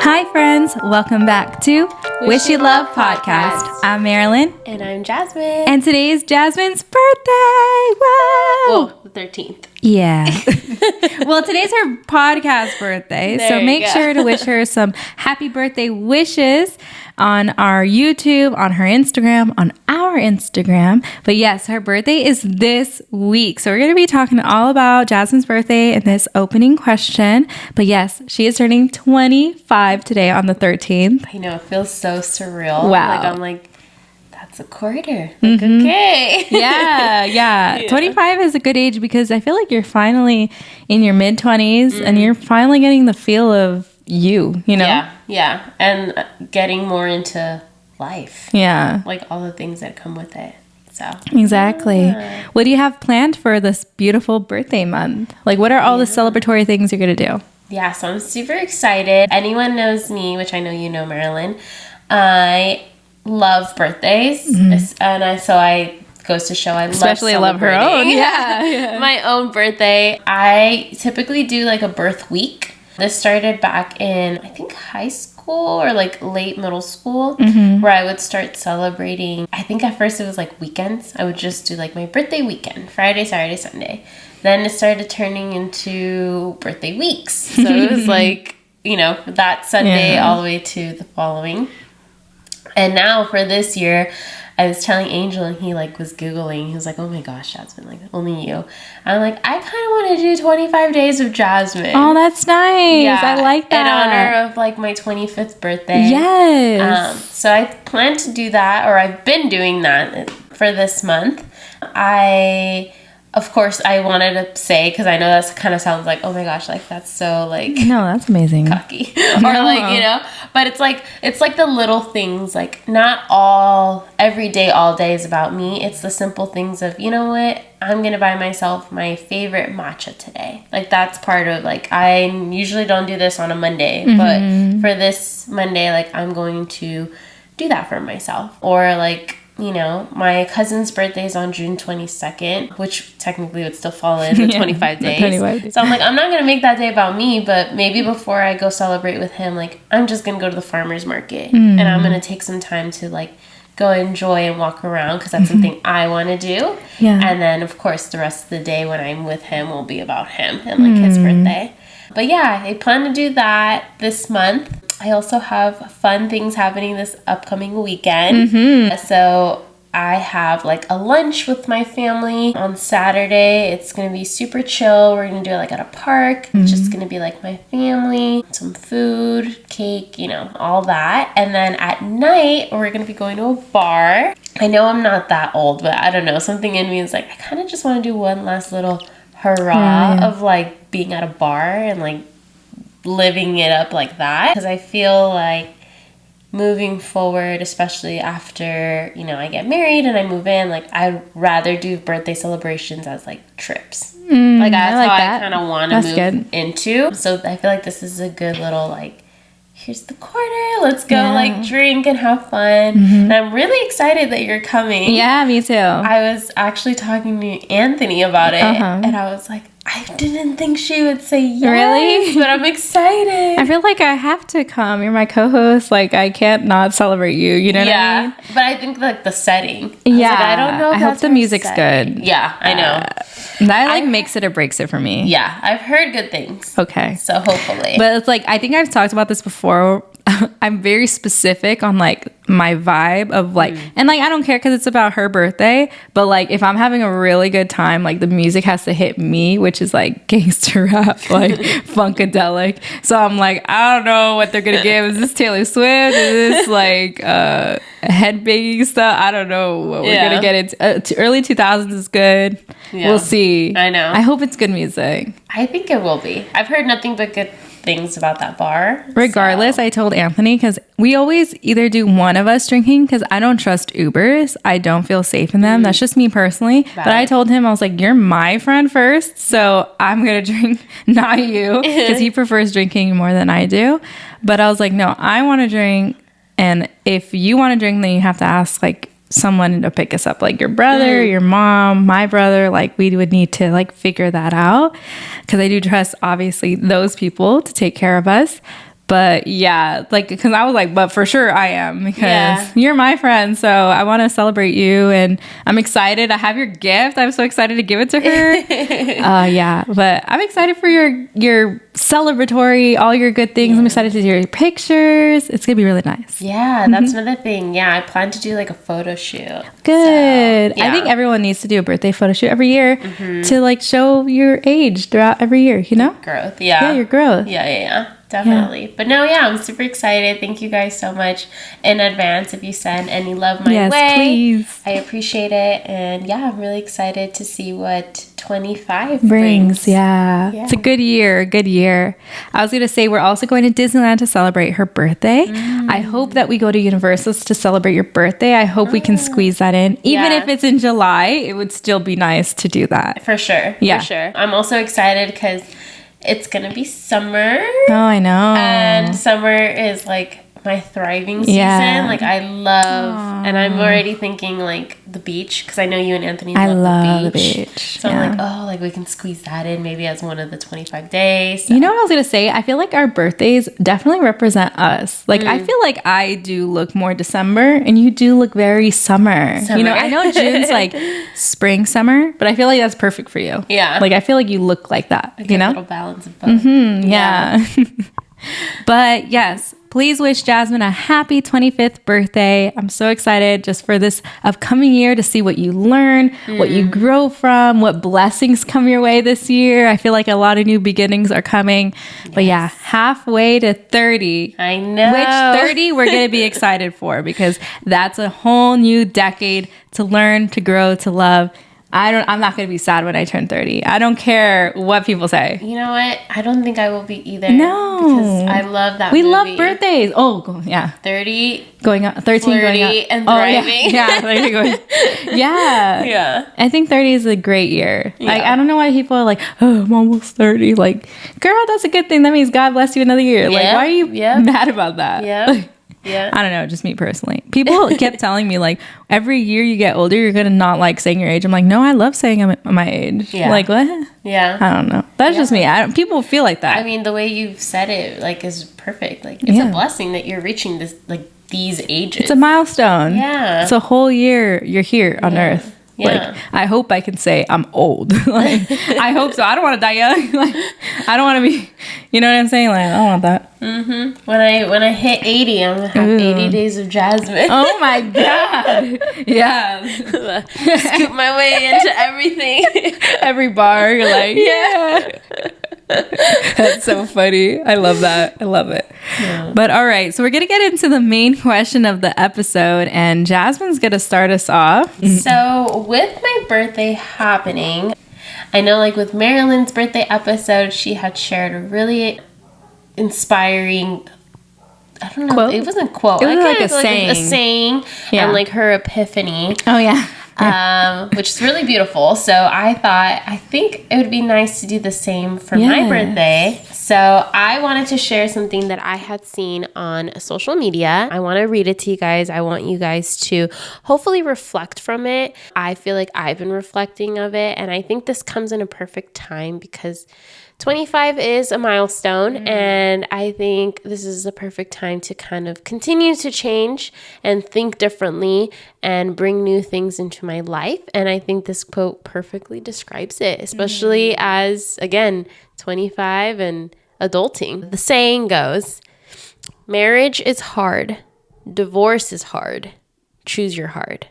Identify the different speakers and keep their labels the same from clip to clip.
Speaker 1: Hi, friends. Welcome back to Wish You Love Podcast. I'm Marilyn.
Speaker 2: And I'm Jazmine.
Speaker 1: And today is Jazmine's birthday. Whoa!
Speaker 2: Oh, the 13th.
Speaker 1: Yeah. Well, today's her podcast birthday.
Speaker 2: There
Speaker 1: so
Speaker 2: you
Speaker 1: make
Speaker 2: go.
Speaker 1: sure to wish her some happy birthday wishes on our YouTube, on her Instagram, on our Instagram. But yes, her birthday is this week. So we're going to be talking all about Jazmine's birthday in this opening question. But yes, she is turning 25 today on the 13th.
Speaker 2: I know, it feels so surreal.
Speaker 1: Wow.
Speaker 2: I'm like, that's a quarter. Like, okay.
Speaker 1: Yeah. 25 is a good age because I feel like you're finally in your mid-20s and you're finally getting the feel of you know?
Speaker 2: Yeah. And getting more into life.
Speaker 1: Yeah.
Speaker 2: Like all the things that come with it. So.
Speaker 1: Exactly.
Speaker 2: Yeah.
Speaker 1: What do you have planned for this beautiful birthday month? Like, what are all the celebratory things you're going to do?
Speaker 2: Yeah, so I'm super excited. Anyone knows me, which I know you know, Marilyn. I love birthdays. And I goes to show I
Speaker 1: Especially
Speaker 2: love
Speaker 1: her own.
Speaker 2: celebrating.
Speaker 1: Yeah.
Speaker 2: My own birthday. I typically do like a birth week. This started back in, I think, high school or like late middle school, where I would start celebrating. I think at first it was like weekends. I would just do like my birthday weekend, Friday, Saturday, Sunday. Then it started turning into birthday weeks. So it was like, that Sunday all the way to the following. And now for this year, I was telling Angel and he like was Googling. He was like, oh my gosh, Jazmine, like only you. I'm like, I kind of want to do 25 days of Jazmine.
Speaker 1: Oh, that's nice. I like that.
Speaker 2: In honor of like my 25th birthday.
Speaker 1: Yes.
Speaker 2: So I plan to do that, or I've been doing that for this month. Of course, I wanted to say, because I know that kind of sounds like, oh my gosh, like that's so like
Speaker 1: No, that's amazing.
Speaker 2: cocky, or like, but it's like the little things, like not every day, all day is about me. It's the simple things of, you know what, I'm gonna buy myself my favorite matcha today. Like that's part of, like, I usually don't do this on a Monday, but for this Monday, like I'm going to do that for myself. Or like, my cousin's birthday is on June 22nd, which technically would still fall in the 25 days.
Speaker 1: 25 days.
Speaker 2: So I'm like, I'm not going to make that day about me, but maybe before I go celebrate with him, like, I'm just going to go to the farmer's market and I'm going to take some time to, like, go enjoy and walk around because that's something I want to do.
Speaker 1: Yeah.
Speaker 2: And then, of course, the rest of the day when I'm with him will be about him and, like, his birthday. But yeah, I plan to do that this month. I also have fun things happening this upcoming weekend. So I have like a lunch with my family on Saturday. It's going to be super chill. We're going to do it like at a park. It's just going to be like my family, some food, cake, all that. And then at night, we're going to be going to a bar. I know I'm not that old, but I don't know. Something in me is like, I kind of just want to do one last little hurrah of like being at a bar and like living it up like that, because I feel like moving forward, especially after I get married and I move in, like I'd rather do birthday celebrations as like trips. Like that's how I kind of want to move into. So I feel like this is a good little like, here's the quarter, let's go like drink and have fun. And I'm really excited that you're coming.
Speaker 1: Yeah, me too.
Speaker 2: I was actually talking to Anthony about it and I was like, I didn't think she would say yes.
Speaker 1: Really?
Speaker 2: But I'm excited.
Speaker 1: I feel like I have to come. You're my co-host. Like, I can't not celebrate you. You know what I mean?
Speaker 2: But I think like the setting.
Speaker 1: I
Speaker 2: don't know if
Speaker 1: I hope the music's good.
Speaker 2: Yeah, I know.
Speaker 1: That makes it or breaks it for me.
Speaker 2: Yeah, I've heard good things.
Speaker 1: Okay.
Speaker 2: So hopefully.
Speaker 1: But it's like, I think I've talked about this before. I'm very specific on like my vibe of like, and like I don't care because it's about her birthday, but like if I'm having a really good time, like the music has to hit me, which is like gangster rap, like funkadelic. So I'm like, I don't know what they're gonna give. Is this Taylor Swift? Is this like headbanging stuff? I don't know what we're gonna get into. Early 2000s is good. Yeah. We'll see.
Speaker 2: I know.
Speaker 1: I hope it's good music.
Speaker 2: I think it will be. I've heard nothing but good things about that bar.
Speaker 1: Regardless, I told Anthony, because we always either do one of us drinking, because I don't trust Ubers. I don't feel safe in them. That's just me personally. But I told him, I was like, you're my friend first, so I'm going to drink, not you, because he prefers drinking more than I do. But I was like, no, I want to drink. And if you want to drink, then you have to ask like someone to pick us up, like your brother, your mom, my brother. Like we would need to like figure that out, because I do trust obviously those people to take care of us. But yeah, like, because I was like, but for sure I am, because you're my friend. So I want to celebrate you, and I'm excited. I have your gift. I'm so excited to give it to her. Yeah, but I'm excited for your celebratory, all your good things. I'm excited to see your pictures. It's going to be really nice.
Speaker 2: Yeah, that's another thing. Yeah, I plan to do like a photo shoot.
Speaker 1: Good.
Speaker 2: So,
Speaker 1: I think everyone needs to do a birthday photo shoot every year to like show your age throughout every year, you know?
Speaker 2: Growth. Yeah.
Speaker 1: Yeah, your growth.
Speaker 2: Yeah. Definitely. Yeah. But no, I'm super excited. Thank you guys so much in advance if you send any love my way.
Speaker 1: Please.
Speaker 2: I appreciate it. And yeah, I'm really excited to see what 25
Speaker 1: brings. Yeah. It's a good year. I was going to say, we're also going to Disneyland to celebrate her birthday. I hope that we go to Universal's to celebrate your birthday. I hope we can squeeze that in. Even if it's in July, it would still be nice to do that.
Speaker 2: For sure.
Speaker 1: Yeah.
Speaker 2: For sure. I'm also excited because it's gonna be summer.
Speaker 1: Oh, I know.
Speaker 2: And summer is like my thriving season.
Speaker 1: Yeah.
Speaker 2: Like I love, and I'm already thinking like the beach, because I know you and Anthony love the beach. So I'm like, oh, like we can squeeze that in maybe as one of the 25 days. So.
Speaker 1: You know what I was gonna say? I feel like our birthdays definitely represent us. Like I feel like I do look more December, and you do look very summer. You know, I know June's like spring, summer, but I feel like that's perfect for you.
Speaker 2: Yeah.
Speaker 1: Like I feel like you look like that. You know,
Speaker 2: a little balance of both.
Speaker 1: Yeah. But yes, please wish Jazmine a happy 25th birthday. I'm so excited just for this upcoming year to see what you learn, what you grow from, what blessings come your way this year. I feel like a lot of new beginnings are coming. Yes. But yeah, halfway to 30.
Speaker 2: I know.
Speaker 1: Which 30 we're going to be excited for, because that's a whole new decade to learn, to grow, to love. I'm not going to be sad when I turn 30. I don't care what people say.
Speaker 2: You know what? I don't think I will be either.
Speaker 1: No.
Speaker 2: Because I love that movie.
Speaker 1: We love birthdays. Oh, yeah.
Speaker 2: 30.
Speaker 1: Going up. 13 going up.
Speaker 2: And thriving.
Speaker 1: Yeah. 30 going. Yeah.
Speaker 2: Yeah.
Speaker 1: I think 30 is a great year. Yeah. Like, I don't know why people are like, oh, I'm almost 30. Like, girl, that's a good thing. That means God bless you another year. Like, why are you mad about that?
Speaker 2: Yeah.
Speaker 1: Like,
Speaker 2: yeah.
Speaker 1: I don't know, just me personally. People kept telling me, like, every year you get older, you're going to not like saying your age. I'm like, no, I love saying I'm my age. Yeah. Like, what?
Speaker 2: Yeah.
Speaker 1: I don't know. That's just me. People feel like that.
Speaker 2: I mean, the way you've said it, like, is perfect. Like, it's a blessing that you're reaching this, like, these ages.
Speaker 1: It's a milestone.
Speaker 2: Yeah.
Speaker 1: It's a whole year you're here on Earth. Yeah. Like, I hope I can say I'm old. Like, I hope so. I don't want to die young. Like, I don't want to be, you know what I'm saying? Like, I don't want that.
Speaker 2: Mm-hmm. When I hit 80, I'm going to have 80 days of Jazmine.
Speaker 1: Oh my God. Yeah.
Speaker 2: Scoop my way into everything.
Speaker 1: Every bar, you're like, yeah. That's so funny. I love that. I love it. Yeah. But all right, so we're gonna get into the main question of the episode, and Jazmine's gonna start us off.
Speaker 2: So with my birthday happening, I know, like, with Marilyn's birthday episode, she had shared a really inspiring, I don't know,
Speaker 1: quote?
Speaker 2: It wasn't a quote.
Speaker 1: It was like a saying.
Speaker 2: A saying, and like her epiphany.
Speaker 1: Oh yeah.
Speaker 2: Which is really beautiful. So I think it would be nice to do the same for my birthday. So I wanted to share something that I had seen on social media. I want to read it to you guys. I want you guys to hopefully reflect from it. I feel like I've been reflecting of it, and I think this comes in a perfect time because 25 is a milestone, and I think this is the perfect time to kind of continue to change and think differently and bring new things into my life. And I think this quote perfectly describes it, especially as, again, 25 and adulting. The saying goes, marriage is hard. Divorce is hard. Choose your hard.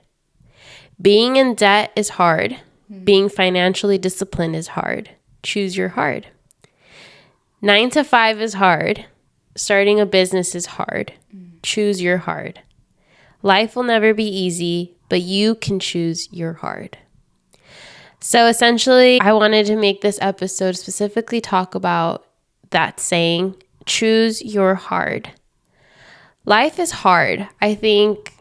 Speaker 2: Being in debt is hard. Being financially disciplined is hard. Choose your hard. 9 to 5 is hard. Starting a business is hard. Choose your hard. Life will never be easy, but you can choose your hard. So essentially, I wanted to make this episode specifically talk about that saying, choose your hard. Life is hard. I think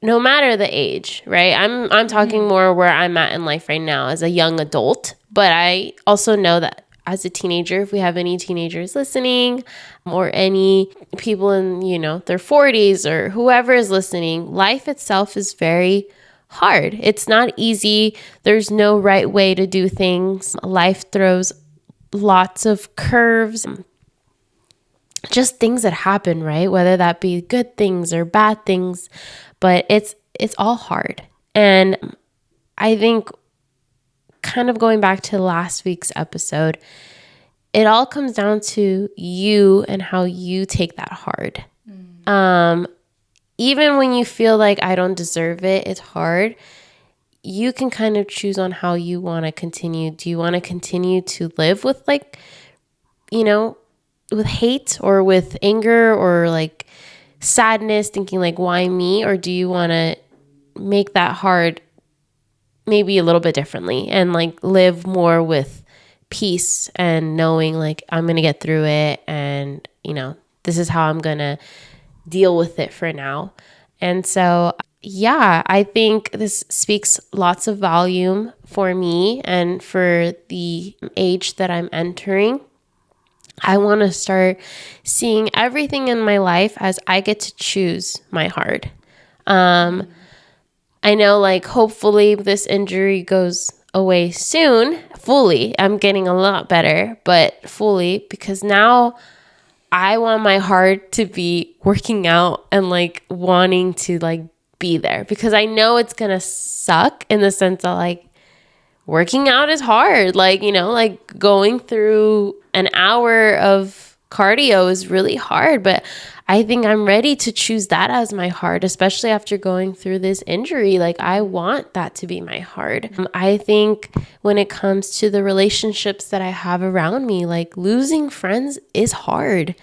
Speaker 2: no matter the age, right? I'm talking more where I'm at in life right now as a young adult, but I also know that as a teenager, if we have any teenagers listening or any people in, their 40s or whoever is listening, life itself is very hard. It's not easy. There's no right way to do things. Life throws lots of curves. just things that happen, right? Whether that be good things or bad things, but it's all hard. And I think, kind of going back to last week's episode, it all comes down to you and how you take that hard. Even when you feel like I don't deserve it, it's hard. You can kind of choose on how you want to continue. Do you want to continue to live with like, with hate or with anger or like sadness, thinking like, why me? Or do you want to make that hard maybe a little bit differently and like live more with peace and knowing like I'm going to get through it and, this is how I'm going to deal with it for now. And so, yeah, I think this speaks lots of volume for me and for the age that I'm entering. I want to start seeing everything in my life as I get to choose my hard. I know like hopefully this injury goes away soon, fully. I'm getting a lot better, but fully, because now I want my heart to be working out and like wanting to like be there, because I know it's going to suck in the sense that like working out is hard. Like, like going through an hour of cardio is really hard, but I think I'm ready to choose that as my hard, especially after going through this injury. Like I want that to be my hard. I think when it comes to the relationships that I have around me, like losing friends is hard,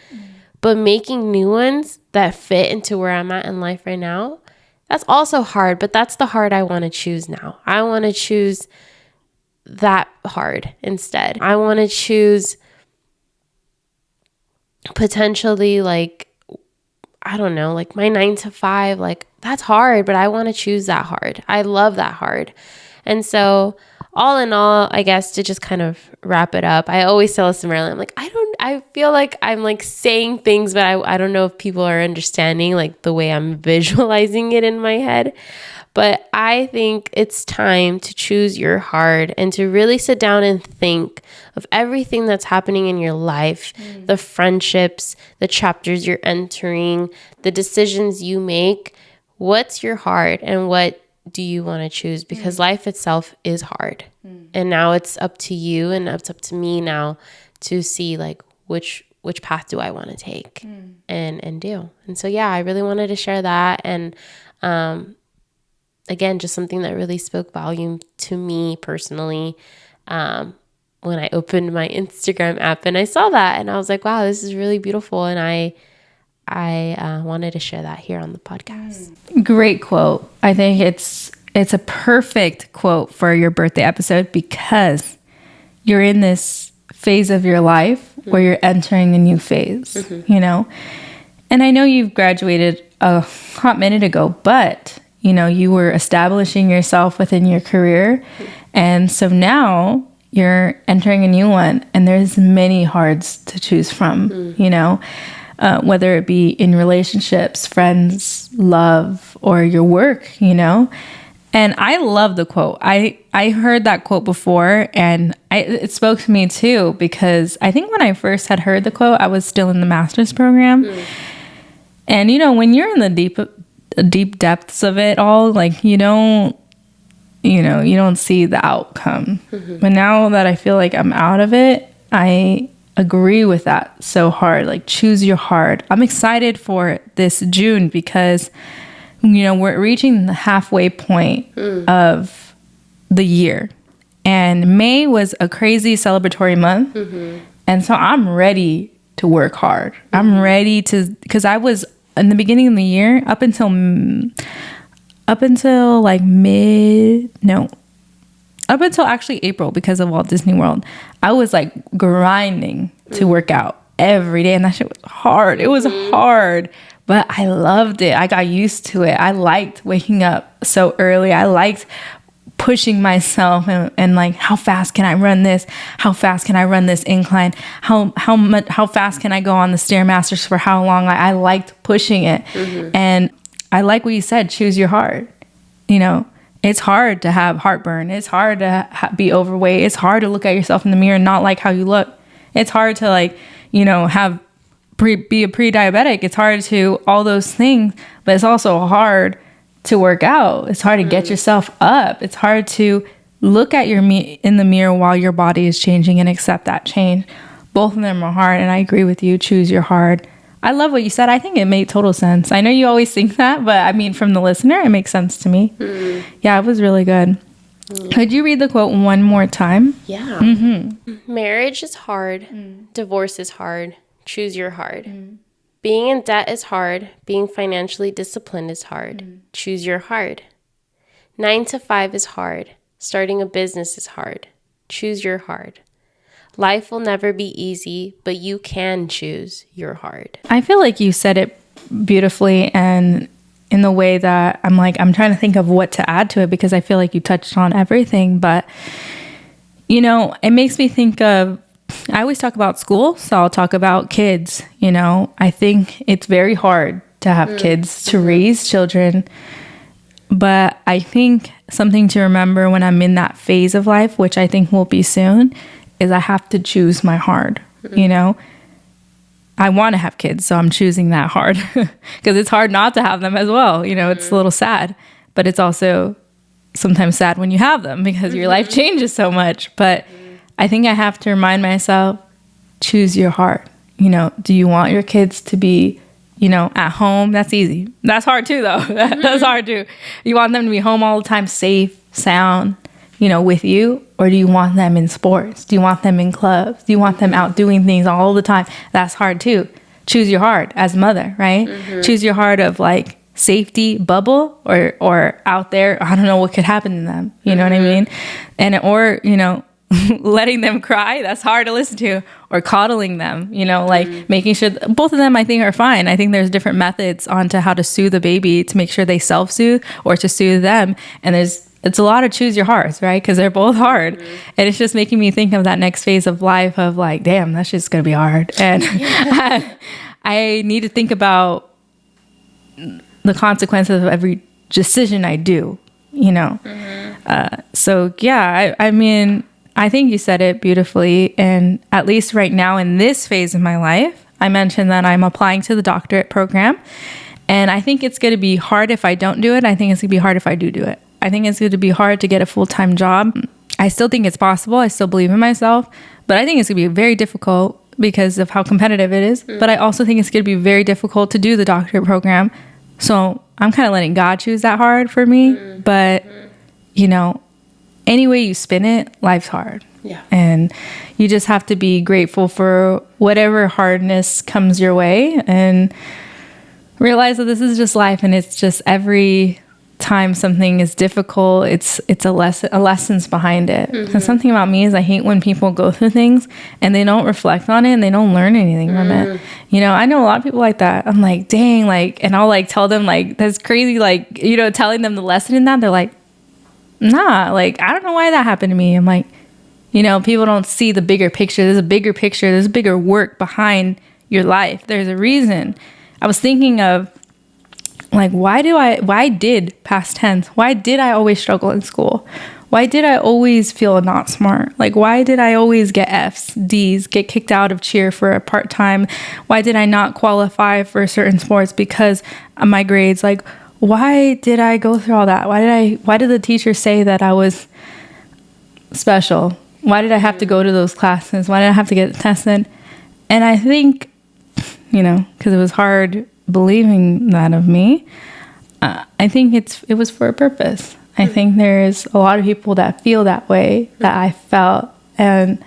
Speaker 2: but making new ones that fit into where I'm at in life right now, that's also hard, but that's the hard I want to choose now. I want to choose that hard instead. I want to choose potentially like, I don't know, like my 9 to 5, like that's hard, but I want to choose that hard. I love that hard. And so all in all, I guess to just kind of wrap it up, I always tell us to Marilyn, I'm like, I feel like I'm like saying things, but I don't know if people are understanding like the way I'm visualizing it in my head. But I think it's time to choose your hard and to really sit down and think of everything that's happening in your life, the friendships, the chapters you're entering, the decisions you make. What's your hard and what do you want to choose? Because life itself is hard. And now it's up to you and it's up to me now to see like which path do I want to take and do. And so, yeah, I really wanted to share that. And, again, just something that really spoke volume to me personally when I opened my Instagram app and I saw that and I was like, wow, this is really beautiful. And I wanted to share that here on the podcast.
Speaker 1: Great quote. I think it's a perfect quote for your birthday episode because you're in this phase of your life where you're entering a new phase, And I know you've graduated a hot minute ago, but you were establishing yourself within your career. And so now you're entering a new one and there's many hards to choose from, whether it be in relationships, friends, love, or your work, And I love the quote. I heard that quote before and it spoke to me too, because I think when I first had heard the quote, I was still in the master's program. And, when you're in the deep depths of it all, like you don't see the outcome. But now that I feel like I'm out of it, I agree with that so hard. Like choose your hard. I'm excited for this June because we're reaching the halfway point of the year, and May was a crazy celebratory month. And so I'm ready to work hard. I'm ready to, because I was in the beginning of the year up until actually April, because of Walt Disney World, I was like grinding to work out every day, and that shit was hard. It was hard, but I loved it. I got used to it. I liked waking up so early. I liked pushing myself and like, how fast can I run this? How fast can I run this incline? How fast can I go on the Stairmasters for how long? I liked pushing it. And I like what you said, choose your hard. It's hard to have heartburn. It's hard to be overweight. It's hard to look at yourself in the mirror and not like how you look. It's hard to have be a pre-diabetic. It's hard to all those things, but it's also hard to work out. It's hard to get yourself up. It's hard to look at in the mirror while your body is changing and accept that change. Both of them are hard, and I agree with you. Choose your hard. I love what you said. I think it made total sense. I know you always think that, but I mean, from the listener, it makes sense to me. Yeah, it was really good. Could you read the quote one more time?
Speaker 2: Yeah. Marriage is hard. Divorce is hard. Choose your hard. Being in debt is hard. Being financially disciplined is hard. Choose your hard. 9 to 5 is hard. Starting a business is hard. Choose your hard. Life will never be easy, but you can choose your hard.
Speaker 1: I feel like you said it beautifully, and in the way that I'm trying to think of what to add to it, because I feel like you touched on everything. But, it makes me think of, I always talk about school, so I'll talk about kids. I think it's very hard to have kids, to raise children. But I think something to remember when I'm in that phase of life, which I think will be soon, is I have to choose my hard. I want to have kids, so I'm choosing that hard, because it's hard not to have them as well. It's a little sad, but it's also sometimes sad when you have them, because your life changes so much. But I think I have to remind myself, choose your heart. Do you want your kids to be, at home? That's easy. That's hard too, though. That's hard too. You want them to be home all the time, safe, sound, with you? Or do you want them in sports? Do you want them in clubs? Do you want them out doing things all the time? That's hard too. Choose your heart as a mother, right? Choose your heart of safety bubble, or out there, I don't know what could happen to them. You know what I mean? And, or, letting them cry, that's hard to listen to, or coddling them, making sure both of them, I think, are fine. I think there's different methods onto how to soothe the baby, to make sure they self-soothe or to soothe them. And it's a lot of choose your hearts, right? Because they're both hard. And it's just making me think of that next phase of life of damn, that's just going to be hard. And I need to think about the consequences of every decision I do, So yeah, I mean, I think you said it beautifully. And at least right now in this phase of my life, I mentioned that I'm applying to the doctorate program. And I think it's going to be hard if I don't do it. I think it's going to be hard if I do it. I think it's going to be hard to get a full-time job. I still think it's possible. I still believe in myself. But I think it's going to be very difficult because of how competitive it is. But I also think it's going to be very difficult to do the doctorate program. So I'm kind of letting God choose that hard for me. But, any way you spin it, life's hard.
Speaker 2: Yeah.
Speaker 1: And you just have to be grateful for whatever hardness comes your way, and realize that this is just life, and it's just every time something is difficult, it's a lessons behind it. And something about me is I hate when people go through things and they don't reflect on it and they don't learn anything from it. I know a lot of people like that. I'm like, dang, and I'll tell them that's crazy, telling them the lesson in that. They're like, nah, I don't know why that happened to me. I'm like, people don't see the bigger picture. There's a bigger picture. There's bigger work behind your life. There's a reason. I was thinking of why did past tense, why did I always struggle in school? Why did I always feel not smart? Why did I always get F's, D's, get kicked out of cheer for a part-time? Why did I not qualify for certain sports because of my grades? Why did I go through all that? Why did the teacher say that I was special? Why did I have to go to those classes? Why did I have to get tested? And I think, because it was hard believing that of me, I think it was for a purpose. I think there's a lot of people that feel that way that I felt, and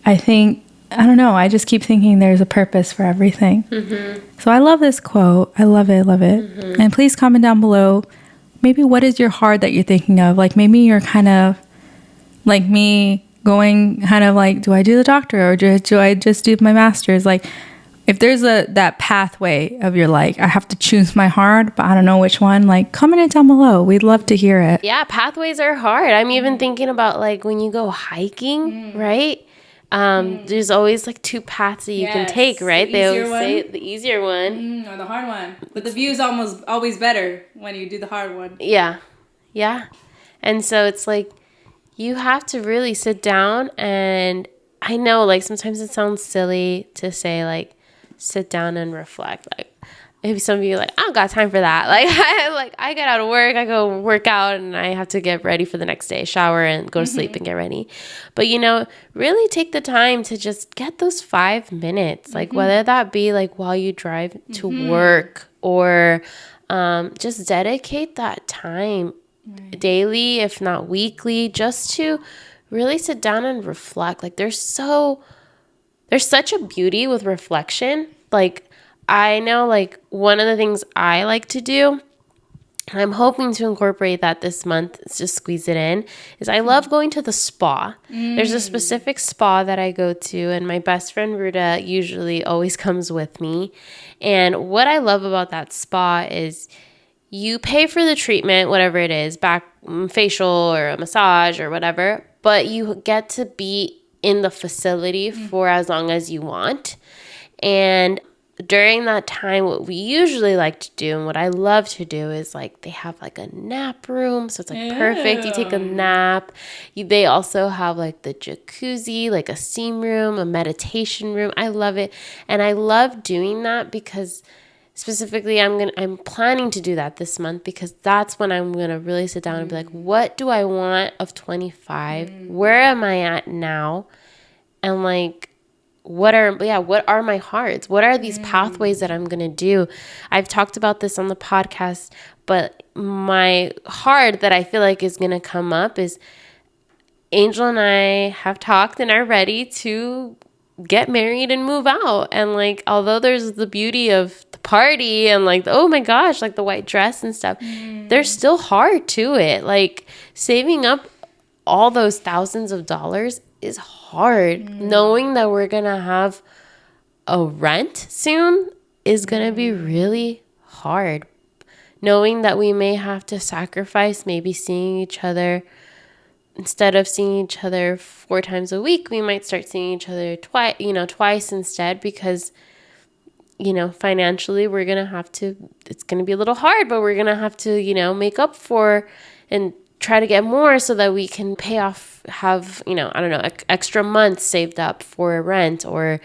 Speaker 1: I think, I don't know, I just keep thinking there's a purpose for everything. So I love this quote. I love it. And please comment down below, maybe what is your hard that you're thinking of? Maybe you're kind of like me, going kind of do I do the doctor, or do I just do my master's? If there's that pathway of your I have to choose my hard, but I don't know which one, comment it down below. We'd love to hear it.
Speaker 2: Yeah, pathways are hard. I'm even thinking about when you go hiking, right? There's always 2 paths that you can take, right? They always say the easier one.
Speaker 1: Or the hard one. But the view's always better when you do the hard one.
Speaker 2: Yeah. And so it's you have to really sit down, and I know sometimes it sounds silly to say sit down and reflect. Like, maybe some of you are like, I don't got time for that. Like, I get out of work, I go work out, and I have to get ready for the next day, shower and go to sleep and get ready. But, really take the time to just get those 5 minutes, like whether that be like while you drive to work or just dedicate that time daily, if not weekly, just to really sit down and reflect. Like, there's such a beauty with reflection. Like, I know, like, one of the things I like to do, and I'm hoping to incorporate that this month, just squeeze it in, is I love going to the spa. There's a specific spa that I go to, and my best friend Ruta usually always comes with me. And what I love about that spa is you pay for the treatment, whatever it is, back facial or a massage or whatever, but you get to be in the facility for as long as you want. And during that time, what we usually like to do and what I love to do is, like, they have like a nap room. So it's like perfect. You take a nap. They also have like the jacuzzi, like a steam room, a meditation room. I love it. And I love doing that because specifically I'm planning to do that this month, because that's when I'm going to really sit down and be like, what do I want of 25? Where am I at now? And like, what are my hearts? What are these pathways that I'm going to do? I've talked about this on the podcast, but my heart that I feel like is going to come up is Angel and I have talked and are ready to get married and move out. And like, although there's the beauty of the party and like, oh my gosh, like the white dress and stuff, there's still hard to it. Like, saving up all those thousands of dollars is hard. Knowing that we're gonna have a rent soon is gonna be really hard. Knowing that we may have to sacrifice maybe seeing each other. Instead of seeing each other 4 times a week, we might start seeing each other twice instead, because financially we're gonna have to, it's gonna be a little hard, but we're gonna have to make up for and try to get more so that we can pay off, have, extra months saved up for rent, or,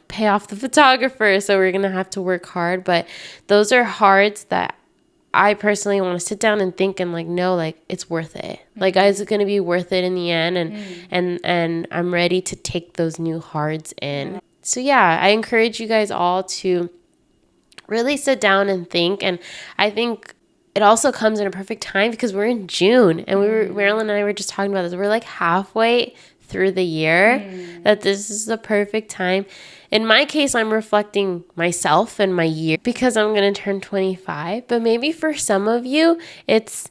Speaker 2: pay off the photographer. So we're going to have to work hard. But those are hards that I personally want to sit down and think and like, no, like, it's worth it. Like, is it going to be worth it in the end? And I'm ready to take those new hards in. So yeah, I encourage you guys all to really sit down and think. And I think it also comes in a perfect time because we're in June, and Marilyn and I were just talking about this. We're like halfway through the year, that this is the perfect time. In my case, I'm reflecting myself and my year because I'm going to turn 25. But maybe for some of you, it's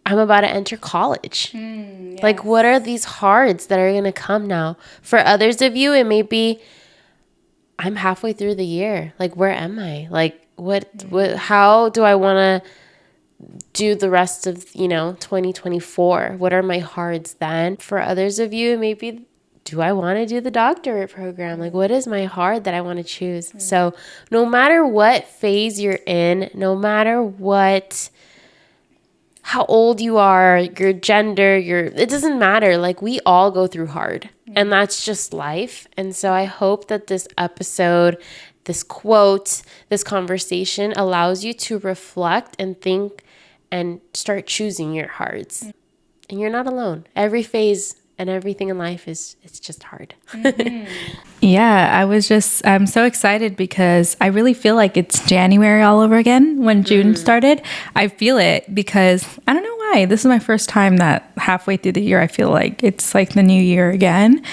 Speaker 2: I'm about to enter college. Yes. Like, what are these hards that are going to come now? For others of you, it may be I'm halfway through the year. Like, where am I? Like, what how do I want to do the rest of 2024? What are my hards then? For others of you, maybe, do I want to do the doctorate program? Like, what is my hard that I want to choose? So no matter what phase you're in, no matter how old you are, your gender, it doesn't matter. Like, we all go through hard, and that's just life. And so I hope that this episode, this quote, this conversation allows you to reflect and think and start choosing your hearts. And you're not alone. Every phase and everything in life it's just hard.
Speaker 1: Yeah, I'm so excited because I really feel like it's January all over again. When June started, I feel it because I don't know why. This is my first time that halfway through the year, I feel like it's like the new year again.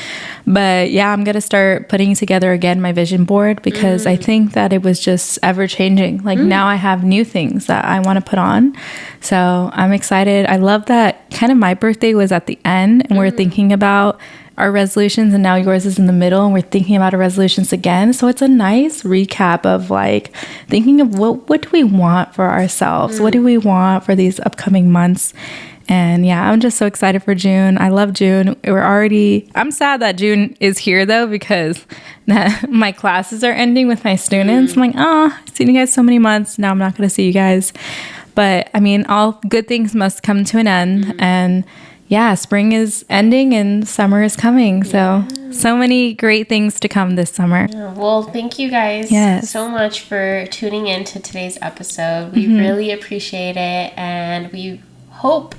Speaker 1: But yeah, I'm going to start putting together again my vision board because I think that it was just ever changing. Like now I have new things that I want to put on. So I'm excited. I love that kind of my birthday was at the end and we're thinking about our resolutions, and now yours is in the middle and we're thinking about our resolutions again. So it's a nice recap of like thinking of what do we want for ourselves? What do we want for these upcoming months? And yeah, I'm just so excited for June. I love June. I'm sad that June is here though, because my classes are ending with my students. I'm like, I've seen you guys so many months. Now I'm not going to see you guys. But I mean, all good things must come to an end. And yeah, spring is ending and summer is coming. So many great things to come this summer.
Speaker 2: Well, thank you guys so much for tuning in to today's episode. We really appreciate it, and we hope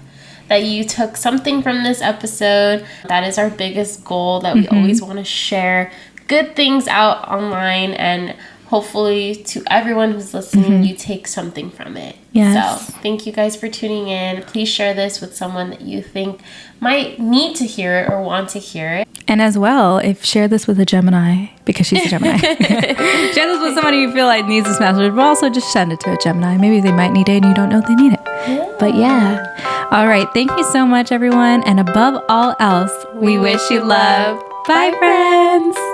Speaker 2: that you took something from this episode. That is our biggest goal, that we always want to share good things out online, and hopefully to everyone who's listening, you take something from it.
Speaker 1: Yes.
Speaker 2: So thank you guys for tuning in. Please share this with someone that you think might need to hear it or want to hear it.
Speaker 1: And as well, share this with a Gemini, because she's a Gemini. Share this with somebody you feel like needs this message, but also just send it to a Gemini. Maybe they might need it and you don't know they need it. Yeah. But yeah. All right. Thank you so much, everyone. And above all else, we wish you love. Bye, friends.